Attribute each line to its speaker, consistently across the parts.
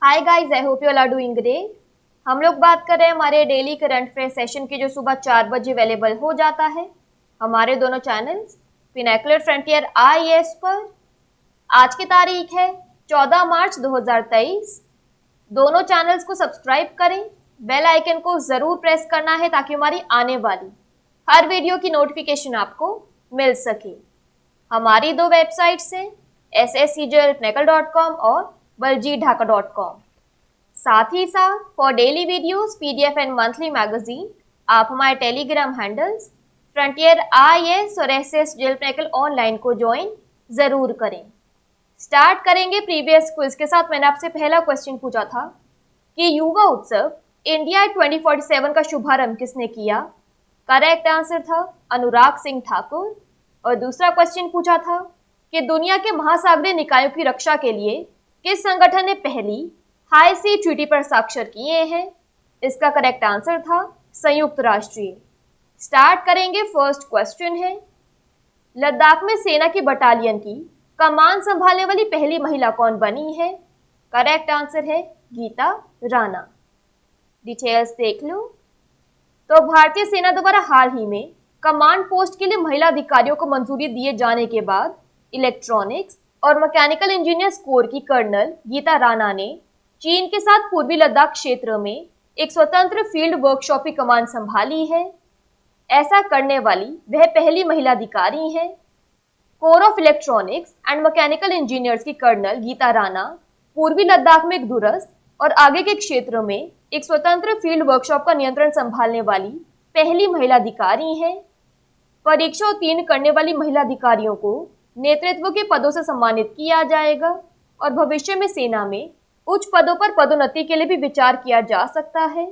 Speaker 1: Hi guys, I hope you all are doing great. हम लोग बात कर रहे हैं हमारे डेली करंट अफेयर सेशन की, जो सुबह 4 बजे अवेलेबल हो जाता है हमारे दोनों चैनल्स पिनाकुलर फ्रंटियर आईएएस पर। आज की तारीख है 14 मार्च 2023। दोनों चैनल्स को सब्सक्राइब करें, बेल आइकन को जरूर प्रेस करना है ताकि हमारी आने वाली हर वीडियो की नोटिफिकेशन आपको मिल सके। हमारी दो वेबसाइट्स हैं sscjlpnacle.com और baljeetdhaka.com। साथ ही साथ for daily videos, PDF and monthly magazine आप हमारे टेलीग्राम हैंडल्स फ्रंटियर आईएएस और एसएस जेलपनेकल ऑनलाइन को ज्वाइन जरूर करें। स्टार्ट करेंगे प्रीवियस क्विज के साथ। मैंने आपसे पहला क्वेश्चन पूछा था कि युवा उत्सव इंडिया 2047 का शुभारंभ किसने किया। करेक्ट आंसर था अनुराग सिंह ठाकुर। और दूसरा क्वेश्चन पूछा था कि दुनिया के महासागरीय निकायों की रक्षा के लिए किस संगठन ने पहली हाई सी ट्रीटी पर हस्ताक्षर किए हैं। इसका करेक्ट आंसर था संयुक्त राष्ट्रीय। स्टार्ट करेंगे, फर्स्ट क्वेश्चन है लद्दाख में सेना की बटालियन की कमान संभालने वाली पहली महिला कौन बनी है। करेक्ट आंसर है गीता राणा। डिटेल्स देख लो। तो भारतीय सेना द्वारा हाल ही में कमांड पोस्ट के लिए महिला अधिकारियों को मंजूरी दिए जाने के बाद इलेक्ट्रॉनिक्स और मैकेनिकल इंजीनियर्स कोर की कर्नल गीता राणा ने चीन के साथ पूर्वी लद्दाख क्षेत्र में एक स्वतंत्र फील्ड वर्कशॉप की कमान संभाली है। ऐसा करने वाली वह पहली महिला अधिकारी हैं। Core of electronics and mechanical engineers की कर्नल गीता राणा पूर्वी लद्दाख में एक दूरस्थ और आगे के क्षेत्र में एक स्वतंत्र फील्ड वर्कशॉप का नियंत्रण संभालने वाली पहली महिला अधिकारी हैं। परीक्षा उत्तीर्ण करने वाली महिला अधिकारियों को नेतृत्व के पदों से सम्मानित किया जाएगा और भविष्य में सेना में उच्च पदों पर पदोन्नति के लिए भी विचार किया जा सकता है।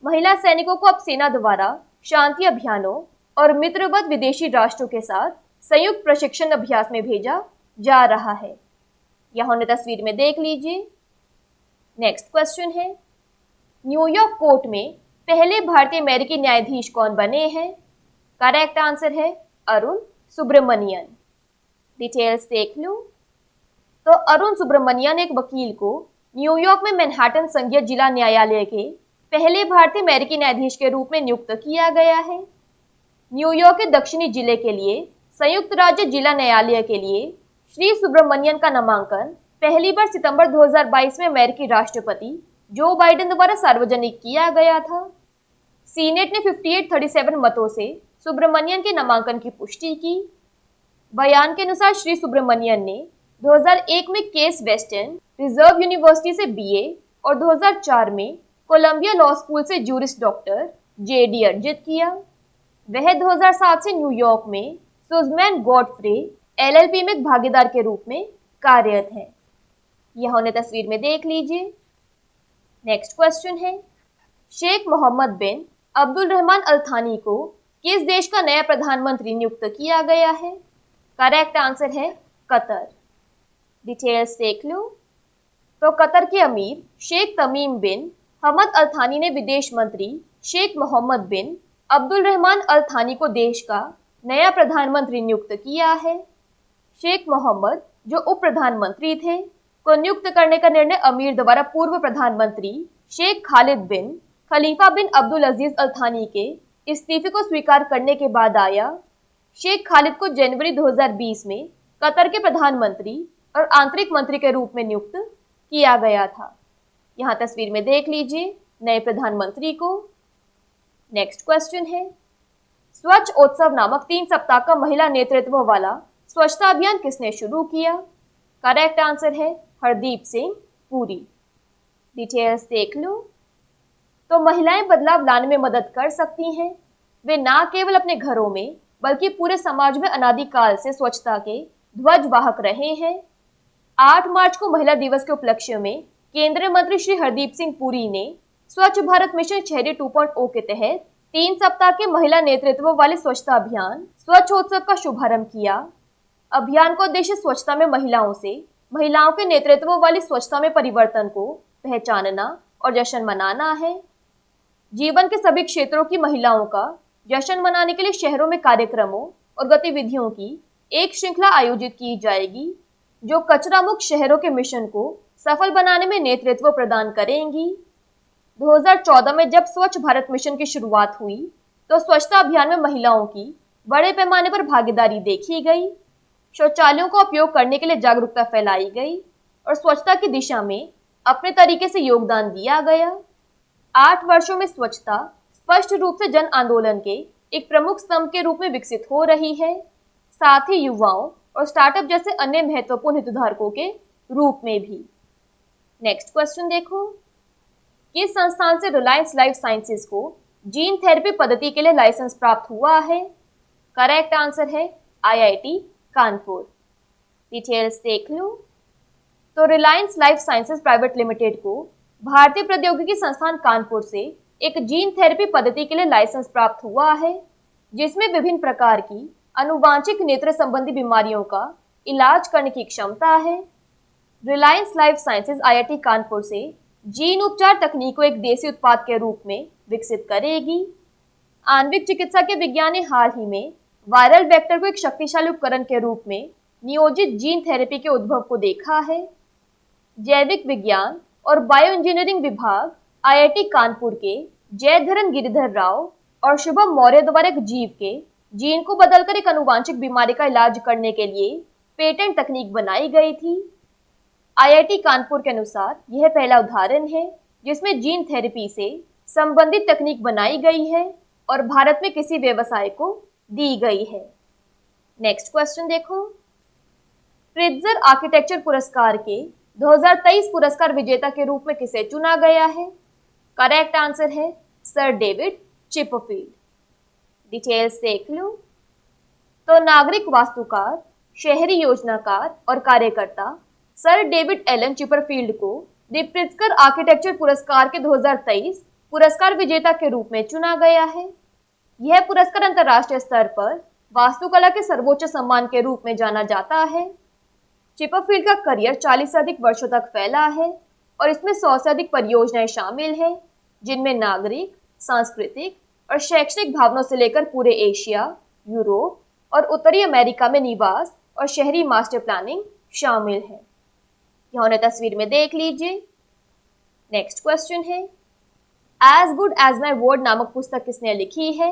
Speaker 1: महिला सैनिकों को अब सेना द्वारा शांति अभियानों और मित्रवत विदेशी राष्ट्रों के साथ संयुक्त प्रशिक्षण अभ्यास में भेजा जा रहा है। यह उन्हें तस्वीर में देख लीजिए। नेक्स्ट क्वेश्चन है न्यूयॉर्क कोर्ट में पहले भारतीय अमेरिकी न्यायाधीश कौन बने हैं। करेक्ट आंसर है अरुण सुब्रमणियन। डिटेल्स देख लो। तो अरुण सुब्रमण्यन एक वकील को न्यूयॉर्क में मैनहट्टन संघीय जिला न्यायालय के पहले भारतीय अमेरिकी न्यायाधीश के रूप में नियुक्त किया गया है। न्यूयॉर्क के दक्षिणी जिले के लिए संयुक्त राज्य जिला न्यायालय के लिए श्री सुब्रमण्यन का नामांकन पहली बार सितंबर 2022 में अमेरिकी राष्ट्रपति जो बाइडेन द्वारा सार्वजनिक किया गया था। सीनेट ने 58-37 मतों से सुब्रमण्यन के नामांकन की पुष्टि की। बयान के अनुसार श्री सुब्रमण्यन ने 2001 में केस वेस्टर्न रिजर्व यूनिवर्सिटी से बीए और 2004 में कोलंबिया लॉ स्कूल से जूरिस डॉक्टर जेडी अर्जित किया। वह 2007 से न्यूयॉर्क में सुज़मैन गॉडफ्रे एलएलपी में एक भागीदार के रूप में कार्यरत है। यह उन्हें तस्वीर में देख लीजिए। नेक्स्ट क्वेश्चन है शेख मोहम्मद बिन अब्दुल रहमान अल थानी को किस देश का नया प्रधानमंत्री नियुक्त किया गया है। करेक्ट आंसर है कतर। डिटेल्स देख लो। तो कतर के अमीर शेख तमीम बिन हमद अल थानी ने विदेश मंत्री शेख मोहम्मद बिन अब्दुल रहमान अल थानी को देश का नया प्रधानमंत्री नियुक्त किया है। शेख मोहम्मद जो उप प्रधानमंत्री थे को नियुक्त करने का निर्णय अमीर द्वारा पूर्व प्रधानमंत्री शेख खालिद बिन खलीफा बिन अब्दुल अजीज अल थानी के इस्तीफे को स्वीकार करने के बाद आया। शेख खालिद को जनवरी 2020 में कतर के प्रधानमंत्री और आंतरिक मंत्री के रूप में नियुक्त किया गया था। यहाँ तस्वीर में देख लीजिए नए प्रधानमंत्री को। नेक्स्ट क्वेश्चन है स्वच्छ उत्सव नामक 3 सप्ताह का महिला नेतृत्व वाला स्वच्छता अभियान किसने शुरू किया। करेक्ट आंसर है हरदीप सिंह पुरी। डिटेल्स देख लो। तो महिलाएं बदलाव लाने में मदद कर सकती हैं। वे न केवल अपने घरों में बल्कि पूरे समाज में अनादिकाल से स्वच्छता के ध्वज वाहक रहे हैं। 8 मार्च को महिला दिवस के उपलक्ष्य में केंद्रीय मंत्री श्री हरदीप सिंह पुरी ने स्वच्छ भारत मिशन शहरी 2.0 के तहत 3 सप्ताह के महिला नेतृत्व वाले स्वच्छता अभियान स्वच्छ उत्सव का शुभारंभ किया। अभियान का उद्देश्य स्वच्छता में महिलाओं से महिलाओं के नेतृत्व वाली स्वच्छता में परिवर्तन को पहचानना और जश्न मनाना है। जीवन के सभी क्षेत्रों की महिलाओं का जश्न मनाने के लिए शहरों में कार्यक्रमों और गतिविधियों की एक श्रृंखला आयोजित की जाएगी। जो कचरा मुक्त शहरों के मिशन को सफल बनाने में नेतृत्व प्रदान करेंगी। 2014 में जब स्वच्छ भारत मिशन की शुरुआत हुई तो स्वच्छता अभियान में महिलाओं की बड़े पैमाने पर भागीदारी देखी गई। शौचालयों का उपयोग करने के लिए जागरूकता फैलाई गई और स्वच्छता की दिशा में अपने तरीके से योगदान दिया गया। 8 वर्षों में स्वच्छता स्पष्ट रूप से जन आंदोलन के एक प्रमुख स्तंभ के रूप में विकसित हो रही है, साथ ही युवाओं और स्टार्टअप जैसे अन्य महत्वपूर्ण हितधारकों के रूप में भी। नेक्स्ट क्वेश्चन देखो, किस संस्थान से रिलायंस लाइफ साइंसेज को जीन थेरेपी पद्धति के लिए लाइसेंस प्राप्त हुआ है? करेक्ट आंसर है आईआईटी कानपुर। डिटेल्स देख लो। तो Reliance life sciences private limited को भारतीय प्रौद्योगिकी संस्थान कानपुर से एक जीन थेरेपी पद्धति के लिए लाइसेंस प्राप्त हुआ है, जिसमें विभिन्न प्रकार की आनुवांशिक नेत्र संबंधी बीमारियों का इलाज करने की क्षमता है। Reliance life sciences IIT Kanpur से जीन उपचार तकनीक को एक देसी उत्पाद के रूप में विकसित करेगी। आणविक चिकित्सा के विज्ञान ने हाल ही में वायरल वेक्टर को एक शक्तिशाली उपकरण के रूप में नियोजित जीन थेरेपी के उद्भव को देखा है। जैविक विज्ञान और बायो इंजीनियरिंग विभाग आईआईटी कानपुर के जयधरन गिरिधर राव और शुभम मौर्य द्वारा एक जीव के जीन को बदलकर एक आनुवांशिक बीमारी का इलाज करने के लिए पेटेंट तकनीक बनाई गई थी। आईआईटी कानपुर के अनुसार यह पहला उदाहरण है जिसमें जीन थेरेपी से संबंधित तकनीक बनाई गई है और भारत में किसी व्यवसाय को दी गई है। नेक्स्ट क्वेश्चन देखो, प्रिट्जर आर्किटेक्चर पुरस्कार के 2023 पुरस्कार विजेता के रूप में किसे चुना गया है? करेक्ट आंसर है सर डेविड चिपरफील्ड। डिटेल्स देख लो। तो नागरिक वास्तुकार, शहरी योजनाकार और कार्यकर्ता सर डेविड एलन चिपरफील्ड को द प्रिट्जकर आर्किटेक्चर पुरस्कार के 2023 पुरस्कार विजेता के रूप में चुना गया है। यह पुरस्कार अंतर्राष्ट्रीय स्तर पर वास्तुकला के सर्वोच्च सम्मान के रूप में जाना जाता है। चिपरफील्ड का करियर 40 से अधिक वर्षों तक फैला है और इसमें 100 से अधिक परियोजनाएं शामिल हैं, जिनमें नागरिक, सांस्कृतिक और शैक्षणिक भवनों से लेकर पूरे एशिया, यूरोप और उत्तरी अमेरिका में निवास और शहरी मास्टर प्लानिंग शामिल है। यहाँ उन्हें तस्वीर में देख लीजिए। नेक्स्ट क्वेश्चन है, as good as my word नामक पुस्तक किसने लिखी है?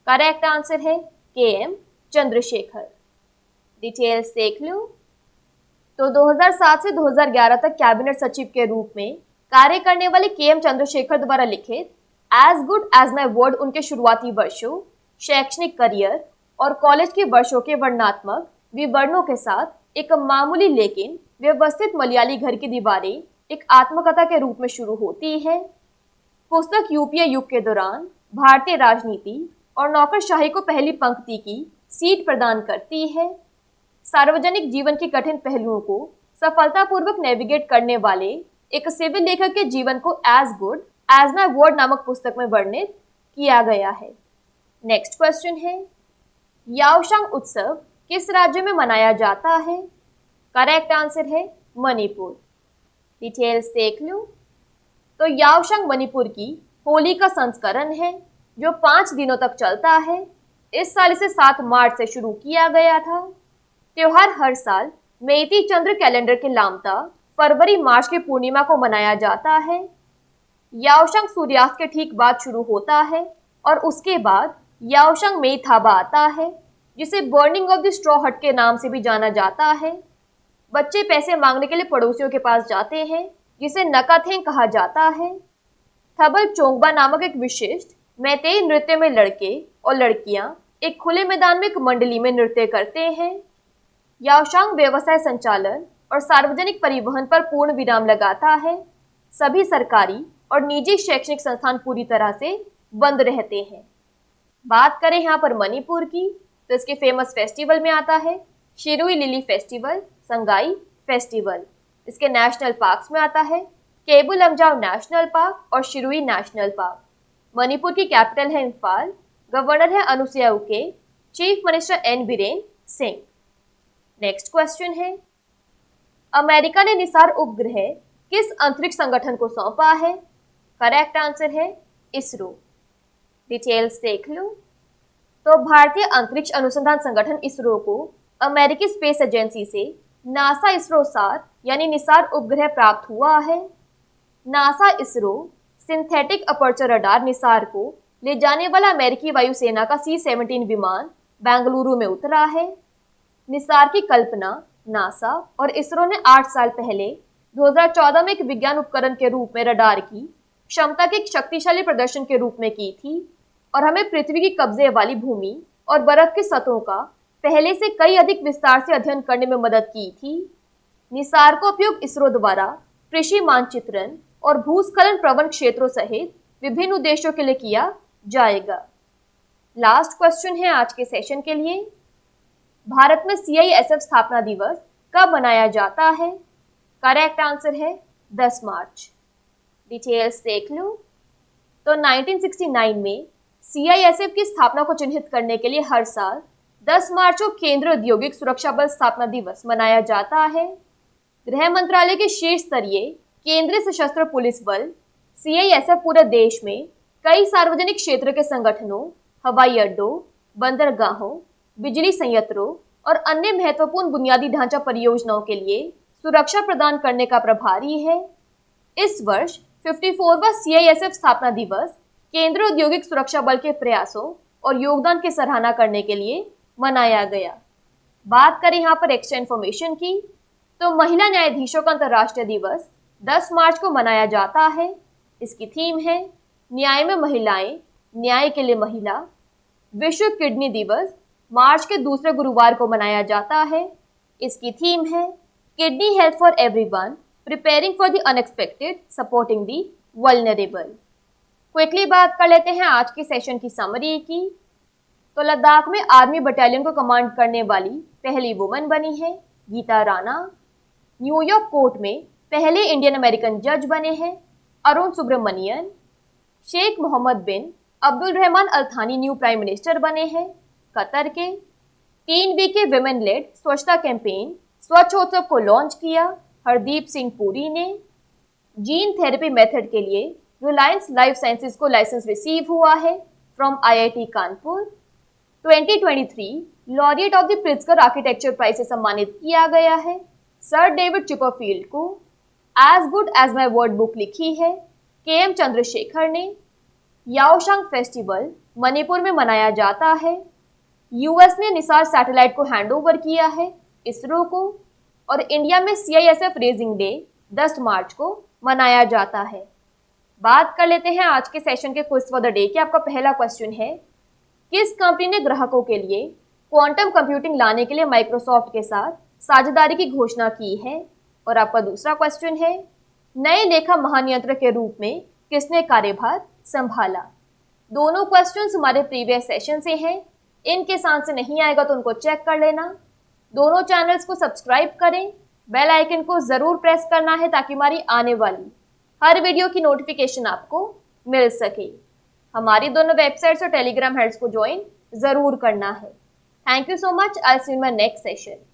Speaker 1: करेक्ट आंसर है के.एम. चंद्रशेखर। डिटेल्स देख लो। तो 2007 से 2011 तक कैबिनेट सचिव के रूप में कार्य करने वाले के.एम. चंद्रशेखर द्वारा लिखित as good as my word उनके शुरुआती वर्षों, शैक्षणिक करियर और कॉलेज के वर्षों के वर्णनात्मक विवरणों के साथ एक मामूली लेकिन व्यवस्थित मलयाली घर की दीवारें एक आत्मकथा के रूप में शुरू होती है। पुस्तक यूपीए युग के दौरान भारतीय राजनीति और नौकरशाही को पहली पंक्ति की सीट प्रदान करती है। सार्वजनिक जीवन के कठिन पहलुओं को सफलतापूर्वक नेविगेट करने वाले एक सिविल लेखक के जीवन को as good as my word नामक पुस्तक में वर्णित किया गया है। नेक्स्ट क्वेश्चन है, याओशांग उत्सव किस राज्य में मनाया जाता है? करेक्ट आंसर है मणिपुर। डिटेल्स देख लो। तो याओशांग मणिपुर की होली का संस्करण है जो 5 दिनों तक चलता है। इस साल इसे 7 मार्च से शुरू किया गया था। त्योहार हर साल मेइती चंद्र कैलेंडर के लामता फरवरी मार्च की पूर्णिमा को मनाया जाता है। याओशांग सूर्यास्त के ठीक बाद शुरू होता है और उसके बाद याओशांग मेई थाबा आता है, जिसे बर्निंग ऑफ द स्ट्रॉ हट के नाम से भी जाना जाता है। बच्चे पैसे मांगने के लिए पड़ोसियों के पास जाते हैं, जिसे नकाथेंग कहा जाता है। थबल चोंगबा नामक एक विशिष्ट मैतेई नृत्य में लड़के और लड़कियां एक खुले मैदान में एक मंडली में नृत्य करते हैं। याओशांग व्यवसाय संचालन और सार्वजनिक परिवहन पर पूर्ण विराम लगाता है। सभी सरकारी और निजी शैक्षणिक संस्थान पूरी तरह से बंद रहते हैं। बात करें यहाँ पर मणिपुर की, तो इसके फेमस फेस्टिवल में आता है Shirui lily festival, Sangai festival. इसके नेशनल पार्क्स में आता है केबुल लमजाओ नेशनल पार्क और शिरुई नेशनल पार्क। मणिपुर की कैपिटल है इम्फाल। गवर्नर है Anusuiya Uikey. Chief minister N Biren Singh. Next question है, अमेरिका ने निसार उपग्रह किस अंतरिक्ष संगठन को सौंपा है? करेक्ट आंसर है इसरो। डिटेल्स देख लो। तो भारतीय अंतरिक्ष अनुसंधान संगठन इसरो को अमेरिकी स्पेस एजेंसी से नासा इसरो सार यानी निसार उपग्रह प्राप्त हुआ है। NASA ISRO synthetic aperture radar Nisar को ले जाने वाला अमेरिकी वायुसेना का C-17 विमान बेंगलुरु में उतरा है। निसार की कल्पना नासा और इसरो ने 8 साल पहले 2014 में एक विज्ञान उपकरण के रूप में रडार की क्षमता के एक शक्तिशाली प्रदर्शन के रूप में की थी और हमें पृथ्वी की कब्जे वाली भूमि और बर्फ की सतहों का पहले से कई अधिक विस्तार से अध्ययन करने में मदद की थी। निसार का उपयोग इसरो द्वारा कृषि मानचित्रण और भूस्खलन प्रवण क्षेत्रों सहित विभिन्न उद्देश्यों के लिए किया जाएगा। लास्ट क्वेश्चन है आज के सेशन के लिए, भारत में CISF स्थापना दिवस कब मनाया जाता है? करेक्ट आंसर है 10 मार्च। डिटेल्स देख लो तो 1969 में CISF की स्थापना को चिन्हित करने के लिए हर साल 10 मार्च को केंद्रीय औद्योगिक सुरक्षा बल स्थापना दिवस मनाया जाता है। गृह मंत्रालय के शीर्ष स्तरीय केंद्रीय सशस्त्र पुलिस बल CISF पूरे देश में कई सार्वजनिक क्षेत्र के संगठनों, हवाई अड्डों, बंदरगाहों, बिजली संयंत्रों और अन्य महत्वपूर्ण बुनियादी ढांचा परियोजनाओं के लिए सुरक्षा प्रदान करने का प्रभारी है। इस वर्ष 54वां CISF स्थापना दिवस केंद्रीय औद्योगिक सुरक्षा बल के प्रयासों और योगदान की सराहना करने के लिए मनाया गया। बात करें यहाँ पर एक्स्ट्रा इन्फॉर्मेशन की तो महिला न्यायाधीशों का अंतर्राष्ट्रीय दिवस 10 मार्च को मनाया जाता है। इसकी थीम है न्याय में महिलाएं, न्याय के लिए महिला। विश्व किडनी दिवस मार्च के दूसरे गुरुवार को मनाया जाता है। इसकी थीम है kidney health for everyone, preparing for the unexpected, supporting the vulnerable. Quickly बात कर लेते हैं आज की सेशन की समरी की। तो लद्दाख में आर्मी बटालियन को कमांड करने वाली पहली वुमन बनी है गीता राणा। न्यूयॉर्क कोर्ट में पहले इंडियन अमेरिकन जज बने हैं अरुण सुब्रमण्यन। शेख मोहम्मद बिन अब्दुल रहमान अल थानी न्यू प्राइम मिनिस्टर बने हैं कतर के। 3 वीके विमेन लेड स्वच्छता कैंपेन स्वच्छोत्सव को लॉन्च किया हरदीप सिंह पुरी ने। जीन थेरेपी मेथड के लिए रिलायंस लाइफ साइंसेज को लाइसेंस रिसीव हुआ है from IIT Kanpur. 2023 laureate of the Pritzker architecture prize से सम्मानित किया गया है सर डेविड चिपरफील्ड को। As good as my word book लिखी है KM चंद्रशेखर ने। याओशांग फेस्टिवल मणिपुर में मनाया जाता है। US ने निसार सैटेलाइट को हैंडओवर किया है इसरो को। और इंडिया में CISF रेजिंग डे 10 मार्च को मनाया जाता है। बात कर लेते हैं आज के सेशन के क्विज फॉर द डे के। आपका पहला क्वेश्चन है किस कंपनी ने ग्राहकों के लिए क्वांटम कंप्यूटिंग लाने के लिए माइक्रोसॉफ्ट के साथ साझेदारी की घोषणा की है? और आपका दूसरा क्वेश्चन है नए लेखा महानियंत्रक के रूप में किसने कार्यभार संभाला? दोनों क्वेश्चंस हमारे प्रीवियस सेशन से हैं। इनके साथ से नहीं आएगा तो उनको चेक कर लेना। दोनों चैनल्स को सब्सक्राइब करें, बेल आइकन को जरूर प्रेस करना है ताकि हमारी आने वाली हर वीडियो की नोटिफिकेशन आपको मिल सके। हमारी दोनों वेबसाइट्स और टेलीग्राम हैंडल्स को ज्वाइन जरूर करना है। Thank you so much. I see you in my next session.